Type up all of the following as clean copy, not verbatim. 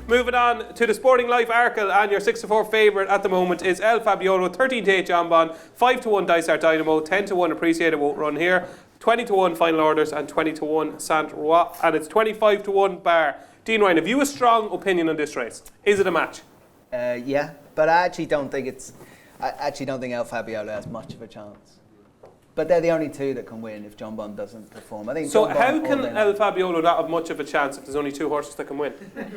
Moving on to the Sporting Life Arkle, and your 6-4 favourite at the moment is El Fabiolo, 13-8 John Bon, 5-1 Dysart Dynamo, 10-1 Appreciated won't run here, 20-1 Final Orders, and 20-1 Saint Roi, and it's 25-1 Bar. Dean Ryan, have you a strong opinion on this race? Is it a match? Yeah, but I actually don't think El Fabiolo has much of a chance. But they're the only two that can win if John Bon doesn't perform. I think. So how can El Fabiolo not have much of a chance if there's only two horses that can win?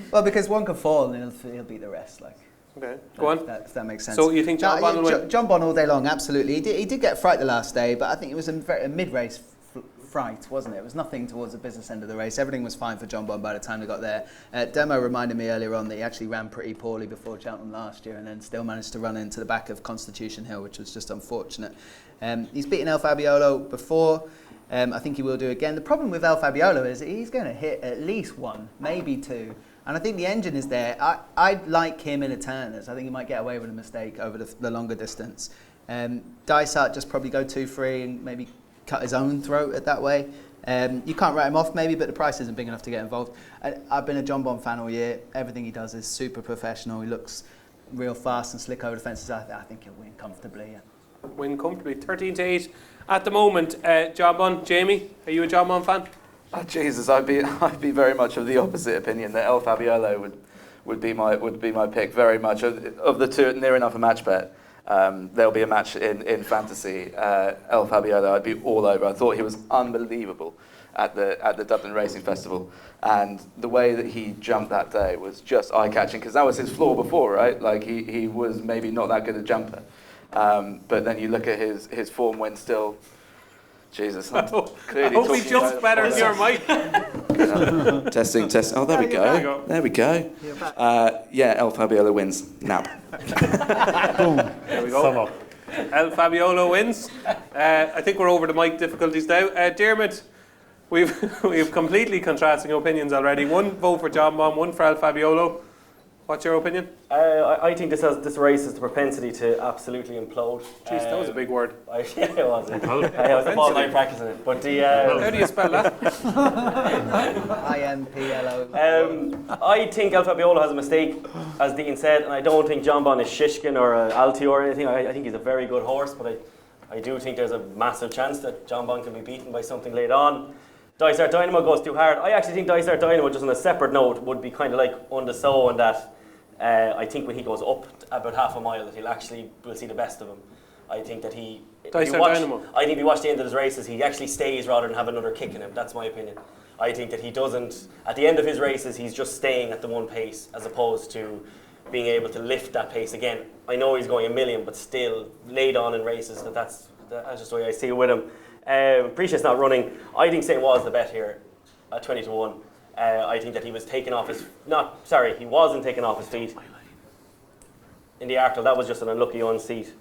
Well, because one can fall and he'll beat the rest. Like. Okay, go on. If that makes sense. So you think John Bon will win? John Bon all day long, absolutely. He did get fright the last day, but I think it was a mid-race fright, wasn't it? It was nothing towards the business end of the race. Everything was fine for John Bon by the time they got there. Demo reminded me earlier on that he actually ran pretty poorly before Cheltenham last year and then still managed to run into the back of Constitution Hill, which was just unfortunate. He's beaten El Fabiolo before. I think he will do again. The problem with El Fabiolo is he's going to hit at least one, maybe two. And I think the engine is there. I'd like him in a Turners. I think he might get away with a mistake over the longer distance. Dysart just probably go 2-3 and maybe cut his own throat at that way. You can't write him off maybe, but the price isn't big enough to get involved. I've been a John Bon fan all year. Everything he does is super professional. He looks real fast and slick over the fences. I think he'll win comfortably. Yeah. Win comfortably, 13-8 at the moment. John Bon, Jamie, are you a John Bon fan? Oh, Jesus, I'd be very much of the opposite opinion that El Fabiolo would be my pick. Very much of the two, near enough a match bet. There'll be a match in fantasy. El Fabiolo, I'd be all over. I thought he was unbelievable at the Dublin Racing Festival, and the way that he jumped that day was just eye-catching, because that was his flaw before, right? Like he was maybe not that good a jumper, but then you look at his form when still. Jesus, I hope he jumps better than your Mike. Testing. Oh, there we go. There we go. Yeah, El Fabiolo wins now. Boom. There we go. El Fabiolo wins. I think we're over the mic difficulties now. Diarmuid, we've completely contrasting opinions already. One vote for John Bon, one for El Fabiolo. What's your opinion? I think this race has the propensity to absolutely implode. Jeez, that was a big word. Yeah, it was. I was all night practicing it. But how do you spell that? IMPLO. I think El Fabiolo has a mistake, as Dean said, and I don't think John Bon is Shishkin or Altior or anything. I think he's a very good horse, but I do think there's a massive chance that John Bon can be beaten by something late on. Dysart Dynamo goes too hard. I actually think Dysart Dynamo, just on a separate note, would be kind of like on the sow, and that I think when he goes up about half a mile, that we'll see the best of him. I think that I think if you watch the end of his races, he actually stays rather than have another kick in him. That's my opinion. I think that he doesn't, at the end of his races, he's just staying at the one pace as opposed to being able to lift that pace again. I know he's going a million, but still laid on in races, that's just the way I see it with him. Appreciate's not running. I think St. was the bet here at 20-1. I think that he was taken off his... he wasn't taken off his feet in the Arkle. That was just an unlucky unseat.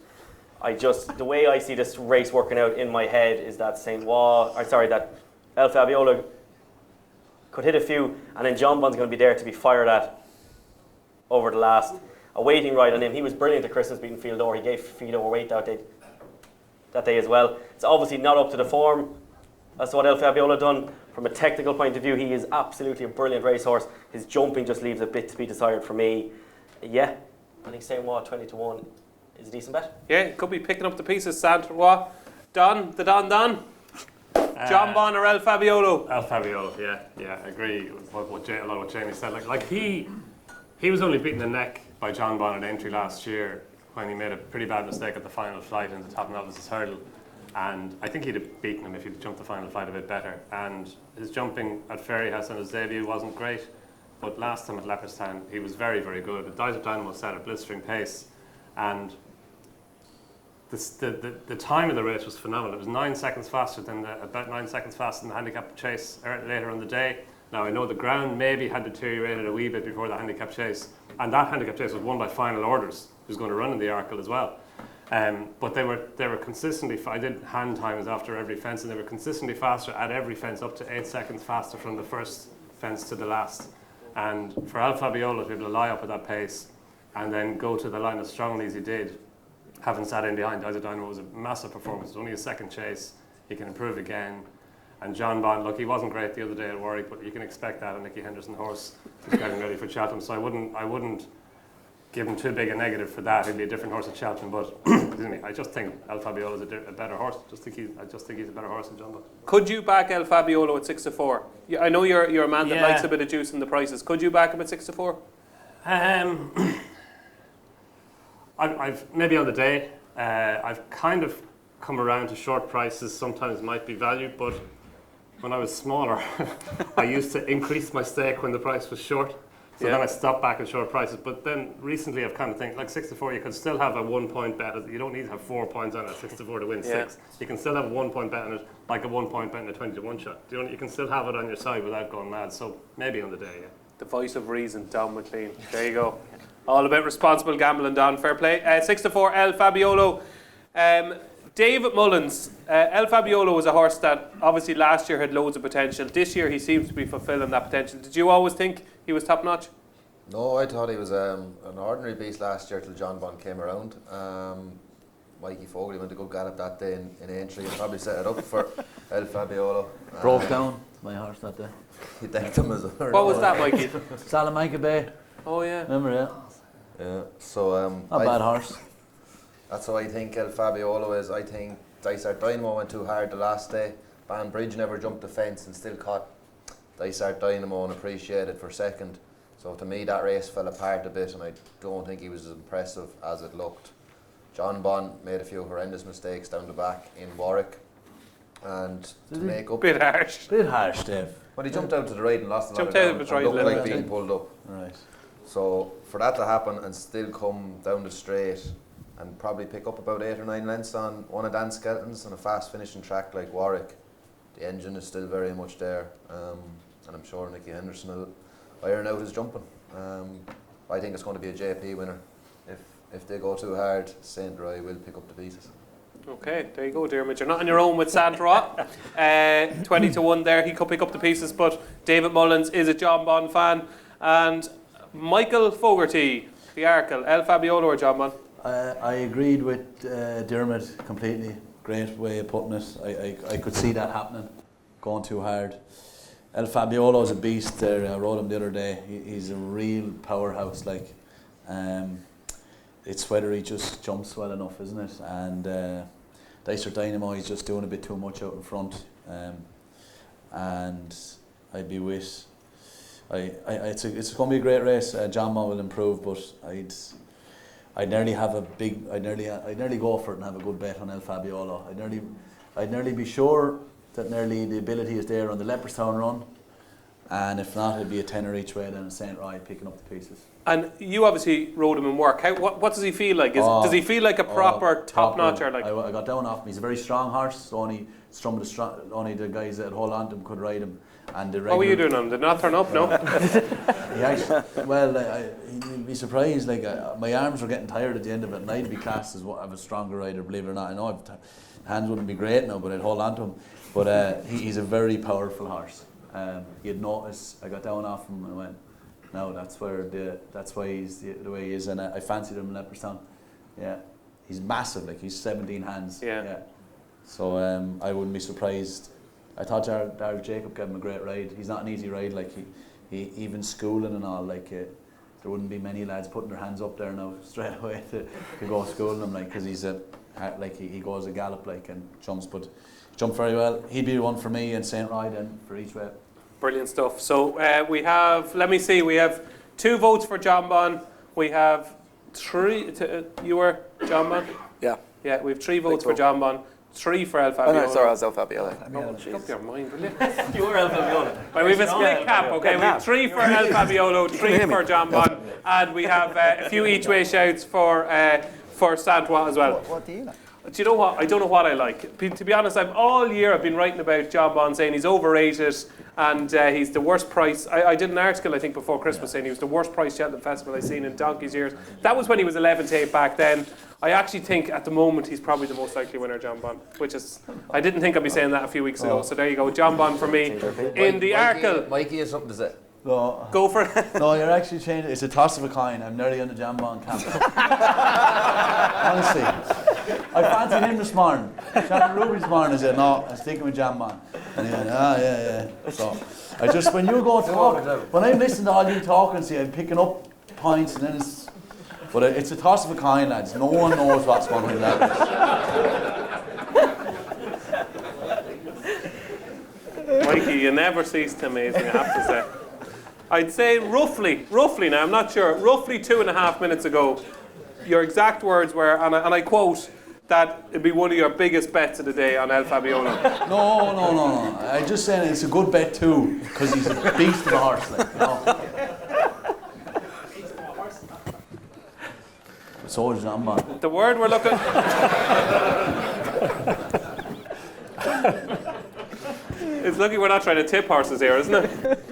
The way I see this race working out in my head is that that El Fabiolo could hit a few, and then John Bon's going to be there to be fired at over the last. A waiting ride on him. He was brilliant at Christmas beating Fieldor. He gave feet overweight that day as well. It's obviously not up to the form as to what El Fabiolo done. From a technical point of view, he is absolutely a brilliant racehorse. His jumping just leaves a bit to be desired for me. Yeah, I think St. 20-1 is a decent bet. Yeah, it could be picking up the pieces. Saint Roi, Don. John Bon or El Fabiolo? El Fabiolo, yeah, I agree with a lot of what Jamie said. Like he was only beaten the neck by John Bon at Aintree last year when he made a pretty bad mistake at the final flight in the top novices hurdle. And I think he'd have beaten him if he'd jumped the final flight a bit better. And his jumping at Fairyhouse on his debut wasn't great, but last time at Leopardstown he was very, very good. The Dysart Dynamo set a blistering pace, and the time of the race was phenomenal. It was about 9 seconds faster than the handicap chase later on the day. Now I know the ground maybe had deteriorated a wee bit before the handicap chase, and that handicap chase was won by Final Orders, who's going to run in the Arkle as well. But they were consistently. I did hand times after every fence, and they were consistently faster at every fence, up to 8 seconds faster from the first fence to the last. And for El Fabiolo to be able to lie up at that pace and then go to the line as strongly as he did, having sat in behind Dysart Dynamo, was a massive performance. It was only his second chase. He can improve again. And John Bond, look, he wasn't great the other day at Warwick, but you can expect that. A Nicky Henderson horse is getting ready for Cheltenham, so I wouldn't give him too big a negative for that. He'd be a different horse at Cheltenham, but I just think El Fabiolo is a better horse. I just think he's a better horse than John Bond. Could you back El Fabiolo at 6-4? I know you're a man that likes a bit of juice in the prices. Could you back him at 6-4? I've maybe on the day. I've kind of come around to short prices. Sometimes might be valued, but when I was smaller, I used to increase my stake when the price was short. So then I stopped back at short prices. But then recently I've kind of think like 6-4, you could still have a 1 point bet. You don't need to have 4 points on it at 6-4 to win 6. You can still have a 1 point bet on it, like a 1 point bet in a 20-1 shot. You can still have it on your side without going mad. So maybe on the day, The voice of reason, Donn McClean. There you go. All about responsible gambling, Don. Fair play. 6-4, El Fabiolo. David Mullins. El Fabiolo was a horse that obviously last year had loads of potential. This year he seems to be fulfilling that potential. Did you always think he was top notch? No, I thought he was an ordinary beast last year till John Bond came around. Mikey Fogarty went a good gallop that day in Aintree and probably set it up for El Fabiolo. Broke down my horse that day. He decked him as well. What was that, Mikey? Salamanca Bay. Oh, yeah. Remember, Yeah, so not a bad horse. That's how I think El Fabiolo is. I think Dysart Dynamo went too hard the last day. Banbridge never jumped the fence and still caught Dysart Dynamo and appreciated for second. So to me that race fell apart a bit and I don't think he was as impressive as it looked. John Bond made a few horrendous mistakes down the back in Warwick. And to make up... Bit harsh. Dave. But he jumped out to the right and lost a lot Jumped of out ground of the right and looked limit, like being pulled up. Right. So for that to happen and still come down the straight and probably pick up about 8 or 9 lengths on one of Dan's skeletons on a fast finishing track like Warwick, the engine is still very much there, and I'm sure Nicky Henderson will iron out his jumping. I think it's going to be a JP winner. If they go too hard, St. Roy will pick up the pieces. Okay, there you go, Diarmuid. You're not on your own with Sandra. 20-1 there. He could pick up the pieces, but David Mullins is a John Bond fan. And Michael Fogarty, the Arkle, El Fabiolo or John Bond? I agreed with Diarmuid completely. Great way of putting it. I could see that happening, going too hard. El Fabiolo is a beast there. I rode him the other day. He's a real powerhouse. It's whether he just jumps well enough, isn't it? And Dysart Dynamo, he's just doing a bit too much out in front. And I'd be with. It's going to be a great race. John Bond will improve, but I'd nearly have a big. I'd nearly go for it and have a good bet on El Fabiolo. I'd nearly be sure that nearly the ability is there on the Leopardstown run, and if not, it'd be a tenner each way then in St. Roy picking up the pieces. And you obviously rode him in work. What does he feel like? Does he feel like a proper top notch or like? I got down off him. He's a very strong horse. So only the guys that hold on to him could ride him. And the what were you doing on him? Did not turn up? No. He'd be surprised. My arms were getting tired at the end of it, and I'd be classed as a stronger rider, believe it or not. I know hands wouldn't be great now, but I'd hold on to him. But he's a very powerful horse. You'd notice I got down off him and I went, no, that's why he's the way he is, and I fancied him in Leopardstown. Yeah, he's massive. He's 17 hands. Yeah. So I wouldn't be surprised. I thought Darrell Jacob gave him a great ride. He's not an easy ride. He even schooling and all. There wouldn't be many lads putting their hands up there now straight away to go schooling him. Because he's he goes a gallop and jumps, but jumped very well. He'd be one for me and St. Roy then for each way. Brilliant stuff. So we have. Let me see. We have 2 votes for John Bond. We have 3. You were John Bond. Yeah. Yeah. We have 3 votes for John Bond. 3 for El Fabiolo. Oh no, sorry, I was El Fabiolo. Make up your mind, will you? You were El Fabiolo. Right, we have a split cap, okay? We have 3 for El Fabiolo, 3 for John Bond, and we have a few each way shouts for Santois as well. What do you like? Do you know what? I don't know what I like. To be honest, all year I've been writing about John Bond saying he's overrated and he's the worst price. I did an article, I think, before Christmas saying he was the worst price Cheltenham Festival I've seen in donkey's years. That was when he was 11-8 back then. I actually think at the moment he's probably the most likely winner, John Bond, which is, I didn't think I'd be saying that a few weeks ago. So there you go, John Bond for me. In the Arkle. Mikey has something to say. No. Go for it. No, you're actually changing. It's a toss of a coin. I'm nearly on the John Bond camp. Honestly, I fancied him this morning. Shannon Ruby this morning. I said, no, I'm sticking with Jamban. And he went, yeah. So I just, when you go talk, when I'm listening to all you talking, see, I'm picking up points, and then it's a toss of a coin, lads. No one knows what's going to happen. Mikey, you never cease to amaze me, I have to say. I'd say roughly now, I'm not sure, roughly 2.5 minutes ago, your exact words were, and I quote, that it'd be one of your biggest bets of the day on El Fabiolo. No. I'm just saying it's a good bet too, because he's a beast of a horse, like, you know. So is Jamban. The word we're looking... It's lucky we're not trying to tip horses here, isn't it?